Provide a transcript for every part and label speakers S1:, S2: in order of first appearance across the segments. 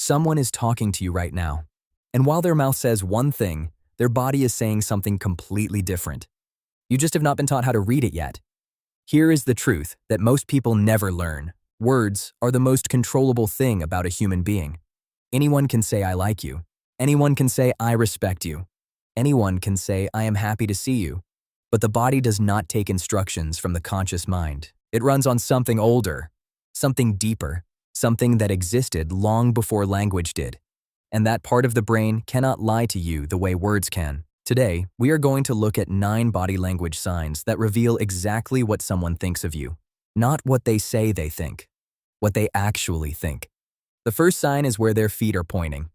S1: Someone is talking to you right now, and while their mouth says one thing, their body is saying something completely different. You just have not been taught how to read it yet. Here is the truth that most people never learn. Words are the most controllable thing about a human being. Anyone can say, "I like you." Anyone can say, "I respect you." Anyone can say, "I am happy to see you." But the body does not take instructions from the conscious mind. It runs on something older, something deeper, something that existed long before language did. And that part of the brain cannot lie to you the way words can. Today, we are going to look at 9 body language signs that reveal exactly what someone thinks of you. Not what they say they think, what they actually think. The first sign is where their feet are pointing.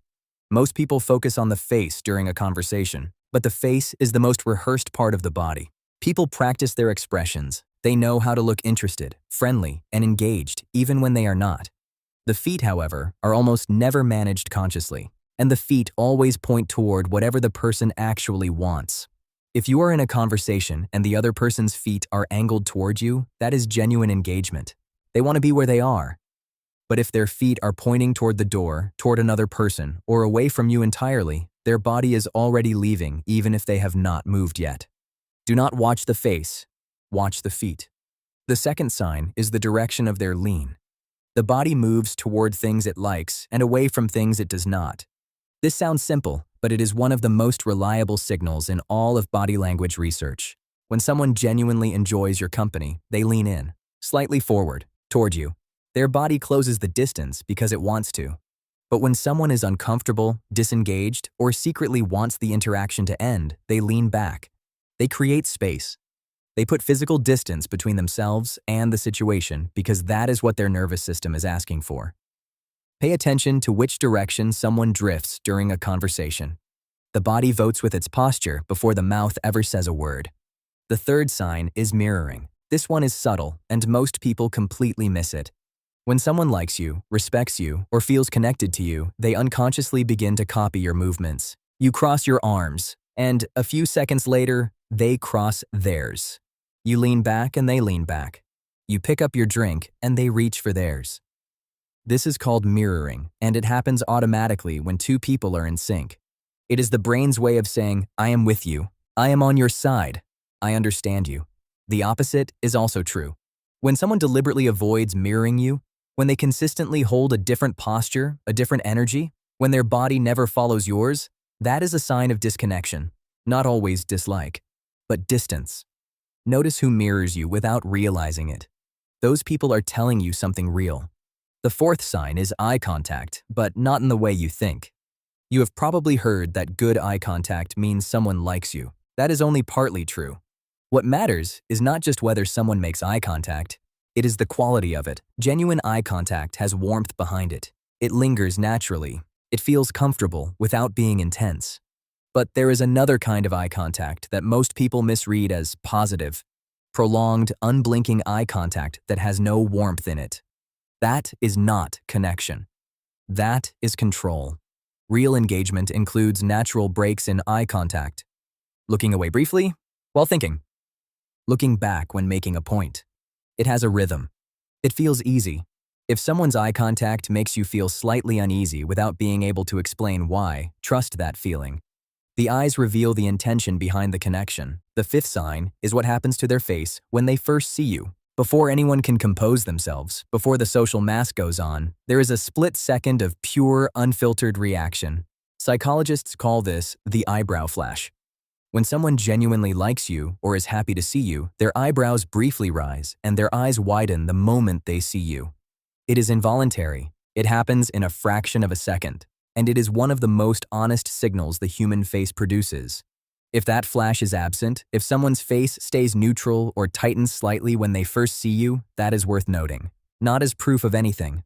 S1: Most people focus on the face during a conversation, but the face is the most rehearsed part of the body. People practice their expressions. They know how to look interested, friendly, and engaged, even when they are not. The feet, however, are almost never managed consciously, and the feet always point toward whatever the person actually wants. If you are in a conversation and the other person's feet are angled toward you, that is genuine engagement. They want to be where they are. But if their feet are pointing toward the door, toward another person, or away from you entirely, their body is already leaving even if they have not moved yet. Do not watch the face, watch the feet. The second sign is the direction of their lean. The body moves toward things it likes and away from things it does not. This sounds simple, but it is one of the most reliable signals in all of body language research. When someone genuinely enjoys your company, they lean in, slightly forward, toward you. Their body closes the distance because it wants to. But when someone is uncomfortable, disengaged, or secretly wants the interaction to end, they lean back. They create space. They put physical distance between themselves and the situation because that is what their nervous system is asking for. Pay attention to which direction someone drifts during a conversation. The body votes with its posture before the mouth ever says a word. The third sign is mirroring. This one is subtle, and most people completely miss it. When someone likes you, respects you, or feels connected to you, they unconsciously begin to copy your movements. You cross your arms, and a few seconds later, they cross theirs. You lean back and they lean back. You pick up your drink and they reach for theirs. This is called mirroring, and it happens automatically when 2 people are in sync. It is the brain's way of saying, "I am with you. I am on your side. I understand you." The opposite is also true. When someone deliberately avoids mirroring you, when they consistently hold a different posture, a different energy, when their body never follows yours, that is a sign of disconnection. Not always dislike, but distance. Notice who mirrors you without realizing it. Those people are telling you something real. The fourth sign is eye contact, but not in the way you think. You have probably heard that good eye contact means someone likes you. That is only partly true. What matters is not just whether someone makes eye contact, it is the quality of it. Genuine eye contact has warmth behind it. It lingers naturally. It feels comfortable without being intense. But there is another kind of eye contact that most people misread as positive, prolonged, unblinking eye contact that has no warmth in it. That is not connection. That is control. Real engagement includes natural breaks in eye contact. Looking away briefly while thinking. Looking back when making a point. It has a rhythm. It feels easy. If someone's eye contact makes you feel slightly uneasy without being able to explain why, trust that feeling. The eyes reveal the intention behind the connection. The fifth sign is what happens to their face when they first see you. Before anyone can compose themselves, before the social mask goes on, there is a split second of pure, unfiltered reaction. Psychologists call this the eyebrow flash. When someone genuinely likes you or is happy to see you, their eyebrows briefly rise and their eyes widen the moment they see you. It is involuntary. It happens in a fraction of a second, and it is one of the most honest signals the human face produces. If that flash is absent, if someone's face stays neutral or tightens slightly when they first see you, that is worth noting. Not as proof of anything,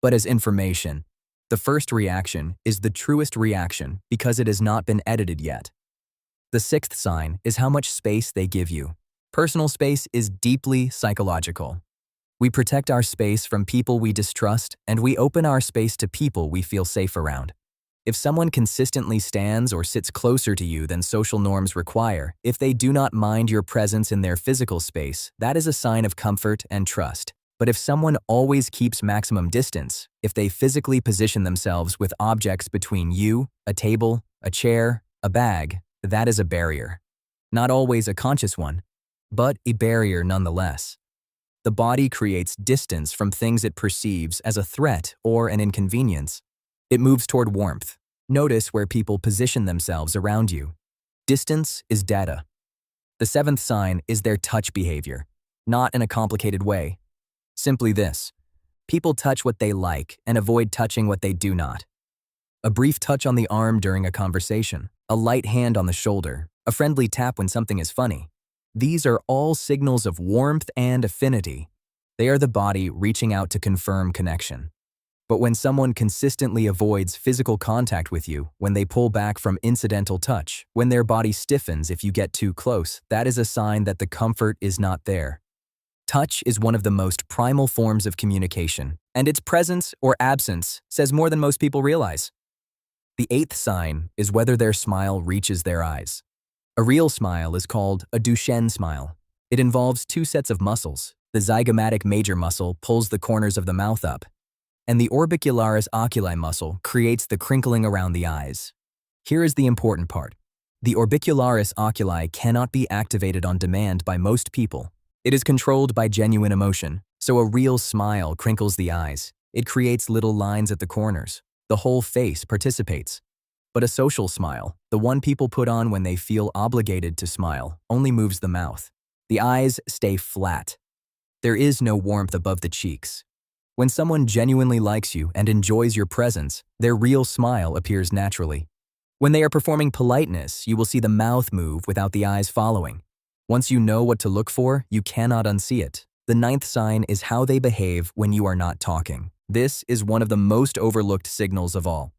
S1: but as information. The first reaction is the truest reaction because it has not been edited yet. The sixth sign is how much space they give you. Personal space is deeply psychological. We protect our space from people we distrust, and we open our space to people we feel safe around. If someone consistently stands or sits closer to you than social norms require, if they do not mind your presence in their physical space, that is a sign of comfort and trust. But if someone always keeps maximum distance, if they physically position themselves with objects between you, a table, a chair, a bag, that is a barrier. Not always a conscious one, but a barrier nonetheless. The body creates distance from things it perceives as a threat or an inconvenience. It moves toward warmth. Notice where people position themselves around you. Distance is data. The seventh sign is their touch behavior, not in a complicated way. Simply this: people touch what they like and avoid touching what they do not. A brief touch on the arm during a conversation, a light hand on the shoulder, a friendly tap when something is funny. These are all signals of warmth and affinity. They are the body reaching out to confirm connection. But when someone consistently avoids physical contact with you, when they pull back from incidental touch, when their body stiffens if you get too close, that is a sign that the comfort is not there. Touch is one of the most primal forms of communication, and its presence or absence says more than most people realize. The eighth sign is whether their smile reaches their eyes. A real smile is called a Duchenne smile. It involves two sets of muscles. The zygomatic major muscle pulls the corners of the mouth up, and the orbicularis oculi muscle creates the crinkling around the eyes. Here is the important part. The orbicularis oculi cannot be activated on demand by most people. It is controlled by genuine emotion, so a real smile crinkles the eyes. It creates little lines at the corners. The whole face participates. But a social smile, the one people put on when they feel obligated to smile, only moves the mouth. The eyes stay flat. There is no warmth above the cheeks. When someone genuinely likes you and enjoys your presence, their real smile appears naturally. When they are performing politeness, you will see the mouth move without the eyes following. Once you know what to look for, you cannot unsee it. The ninth sign is how they behave when you are not talking. This is one of the most overlooked signals of all.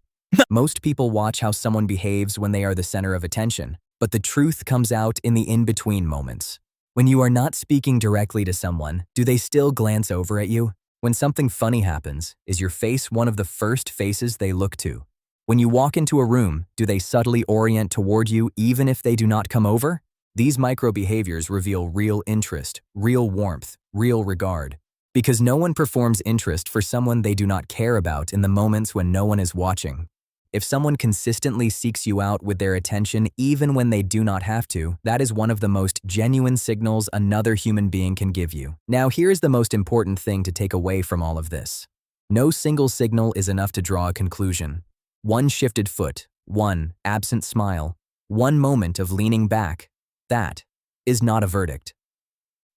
S1: Most people watch how someone behaves when they are the center of attention, but the truth comes out in the in-between moments. When you are not speaking directly to someone, do they still glance over at you? When something funny happens, is your face one of the first faces they look to? When you walk into a room, do they subtly orient toward you even if they do not come over? These micro-behaviors reveal real interest, real warmth, real regard. Because no one performs interest for someone they do not care about in the moments when no one is watching. If someone consistently seeks you out with their attention even when they do not have to, that is one of the most genuine signals another human being can give you. Now, here's the most important thing to take away from all of this. No single signal is enough to draw a conclusion. One shifted foot, one absent smile, one moment of leaning back, that is not a verdict.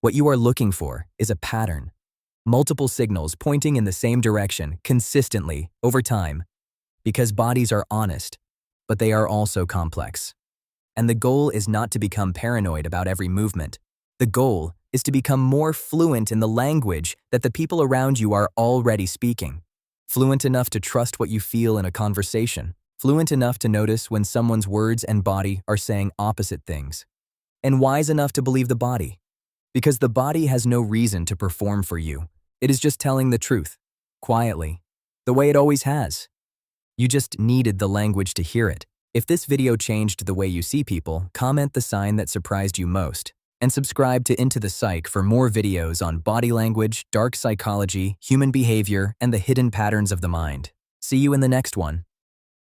S1: What you are looking for is a pattern. Multiple signals pointing in the same direction consistently over time. Because bodies are honest, but they are also complex. And the goal is not to become paranoid about every movement. The goal is to become more fluent in the language that the people around you are already speaking. Fluent enough to trust what you feel in a conversation. Fluent enough to notice when someone's words and body are saying opposite things. And wise enough to believe the body. Because the body has no reason to perform for you. It is just telling the truth, quietly, the way it always has. You just needed the language to hear it. If this video changed the way you see people, comment the sign that surprised you most. And subscribe to Into the Psych for more videos on body language, dark psychology, human behavior, and the hidden patterns of the mind. See you in the next one.